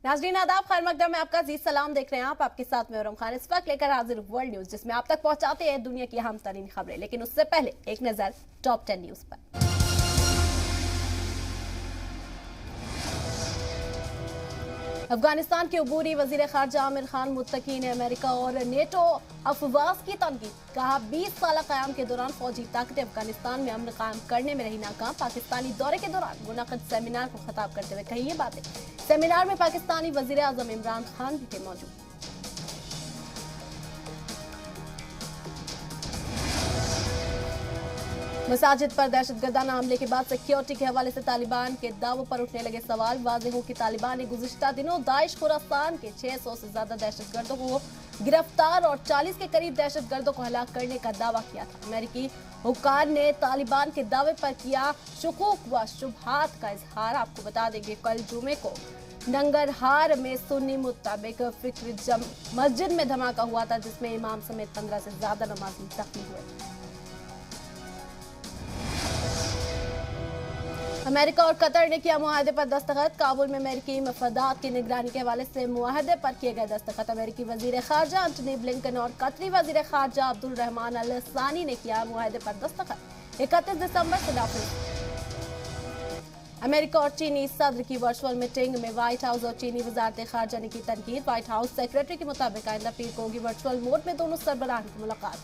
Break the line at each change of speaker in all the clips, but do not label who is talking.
नाजरीन आदाब, खैर मकदम में आपका अजीज सलाम। देख रहे हैं आपके साथ में औरम खान इस वक्त लेकर हाजिर वर्ल्ड न्यूज, जिसमें आप तक पहुंचाते हैं दुनिया की अहम तरीन खबरें। लेकिन उससे पहले एक नजर टॉप 10 न्यूज पर। अफगानिस्तान के अबूरी वजीर खारजा आमिर खान मुत्तकीन अमेरिका और नेटो अफवाज की तनकीद। कहा 20 साल क़याम के दौरान फौजी ताकतें अफगानिस्तान में अमन कायम करने में रही नाकाम। पाकिस्तानी दौरे के दौरान मुनक़िद सेमिनार को खिताब करते हुए कही ये बातें। सेमिनार में पाकिस्तानी वजीर आज़म इमरान खान भी थे मौजूद। मसाजिद पर दहशतगर्दाना हमले के बाद सिक्योरिटी के हवाले से तालिबान के दावों पर उठने लगे सवाल। वाज़ेह हो कि तालिबान ने गुज़िश्ता दिनों दाइश खुरासान के 600 से ज्यादा दहशतगर्दों को गिरफ्तार और 40 के करीब दहशतगर्दों को हलाक करने का दावा किया था। अमेरिकी हुक्काम ने तालिबान के दावे पर किया शुकूक व शुबहात का इजहार। आपको बता देंगे कल जुमे को नंगरहार में सुन्नी मुताबिक फिक्र मस्जिद में धमाका हुआ था, जिसमें इमाम समेत 15 से ज्यादा नमाजी जख्मी हुए। अमेरिका और कतर ने किया मुआहदे पर दस्तखत। काबुल में अमेरिकी मफादात की निगरानी के हवाले से मुआहदे पर किए गए दस्तखत। अमेरिकी वजीर खारजा एंटनी ब्लिंकन और कतरी वजीर खारजा अब्दुल रहमान अल सानी ने किया मुआहदे पर दस्तखत। 31 दिसंबर से नाफिज। अमेरिका और चीनी सदर की वर्चुअल मीटिंग में व्हाइट हाउस और चीनी वजारत खारजा ने की तनकीद। व्हाइट हाउस सेक्रेटरी के मुताबिक आइंदा पीर को होगी वर्चुअल मोड में दोनों सरबराह की मुलाकात।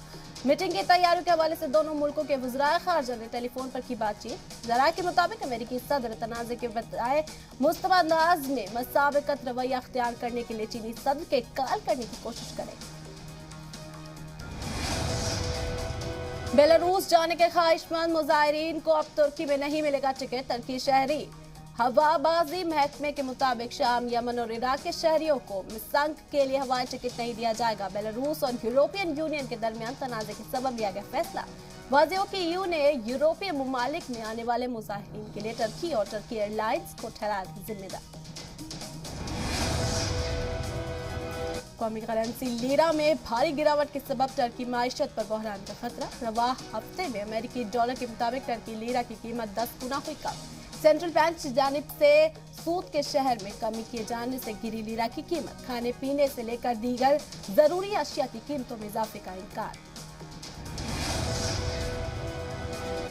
मीटिंग की तैयारियों के हवाले से दोनों मुल्कों के वज़राए खारजा ने टेलीफोन पर की बातचीत। जराये के मुताबिक अमेरिकी सदर तनाज़े के बजाय मुस्तबा अंदाज में मुसाबिकत रवैया अख्तियार करने के लिए चीनी सदर के काल करने की कोशिश करें। बेलारूस जाने के ख्वाहिशमंद मुजाहिरीन को अब तुर्की में नहीं मिलेगा टिकट। तुर्की शहरी हवाबाजी महकमे के मुताबिक शाम, यमन और इराक के शहरियों को मिसंक के लिए हवाई टिकट नहीं दिया जाएगा। बेलारूस और यूरोपियन यूनियन के दरमियान तनाज़े के सबब लिया गया फैसला। वाज़ेह कि यूं ने यूरोपीय ममालिक में आने वाले मुजाहिरीन के लिए टर्की और टर्की एयरलाइंस को ठहराया जिम्मेदार। कौमी करेंसी लीरा में भारी गिरावट के सबब टर्की माइशत पर बहरान का खतरा। रवा हफ्ते में अमेरिकी डॉलर के मुताबिक टर्की लीरा की कीमत 10 गुना हुई कम। सेंट्रल बैंक की जानिब से सूद के शहर में कमी किए जाने से गिरी लीरा की कीमत। खाने पीने से लेकर दीगर जरूरी अशिया की कीमतों में इजाफे का इनकार।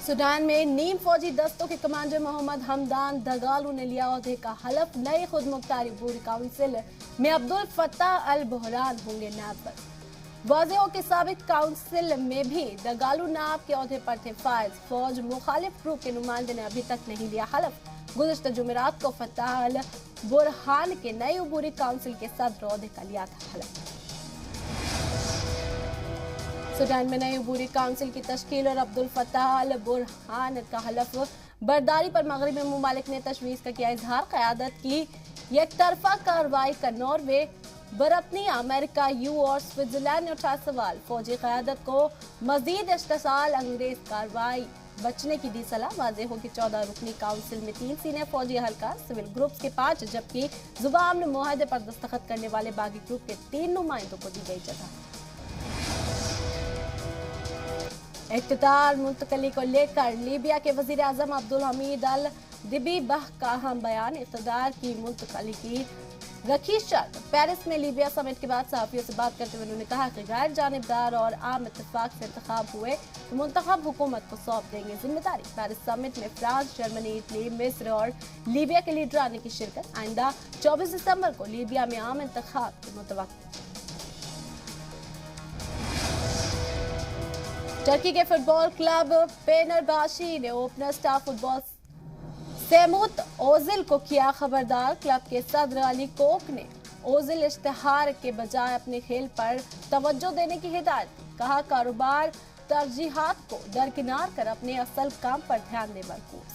सूडान में नीम फौजी दस्तों के कमांडर मोहम्मद हमदान दगालू ने लिया ओहदे का हलफ। नई खुद मुख्तारी अबूरी काउंसिल में अब्दुल फत्ताह अल बुहरान होंगे नायब। वाज़ेह हो कि साबिक काउंसिल में भी दगालू नाब के ओहदे पर थे फायज। फौज मुखालिफ ग्रुप के नुमाइंदे ने अभी तक नहीं लिया हलफ। गुज़िश्ता जुमेरात को फत्ताह अल बुरहान के नई अबूरी काउंसिल के सदर ओहदे का लिया था हलफ। सूडान में नई अबूरी काउंसिल की तश्कील और अब्दुल फत्ताह अल बुरहान का हलफ बर्दारी पर मगरबी ममालिक ने तशवीश का किया इजहार। क़यादत की एकतरफा कार्रवाई का नॉर्वे, बरतनी अमेरिका, यू और स्विट्जरलैंड ने उठाया सवाल। फौजी क़यादत को मजीद इस्तेसाल अंग्रेज कार्रवाई बचने की दी सलाह। वाज़ेह हो कि 14 रुकनी काउंसिल में 3 सीनियर फौजी अहलकार, सिविल ग्रुप्स के 5 जबकि जुबान में मुआहदे पर दस्तखत करने वाले बागी ग्रुप के 3 नुमाइंदों को दी गई जगह। इख्तियार मुंतकली को लेकर लीबिया के वजीर आजम अब्दुल हमीद अल दिबीबाह का अहम बयान। इख्तियार की मुंतकली की रखी शर्त। पेरिस में लीबिया समिट के बाद सहाफियों से बात करते हुए उन्होंने कहा कि गैर जानिबदार और आम इत्तेफाक से इंतखाब हुए तो मुंतखब हुकूमत को सौंप देंगे जिम्मेदारी। पेरिस समिट में फ्रांस, जर्मनी, इटली, मिस्र और लीबिया के लीडरान की शिरकत। आइंदा 24 दिसंबर को लीबिया में आम इंतखाब की मुतवक्किल। टर्की के फुटबॉल क्लब फेनेरबाची ने ओपनर स्टार फुटबॉल सेमूत ओजिल को किया खबरदार। क्लब के सदर अली कोक ने ओजिल इश्तिहार के बजाय अपने खेल पर तवज्जो देने की हिदायत दी। कहा कारोबार तरजीहात को दरकिनार कर अपने असल काम पर ध्यान दे मरकूज।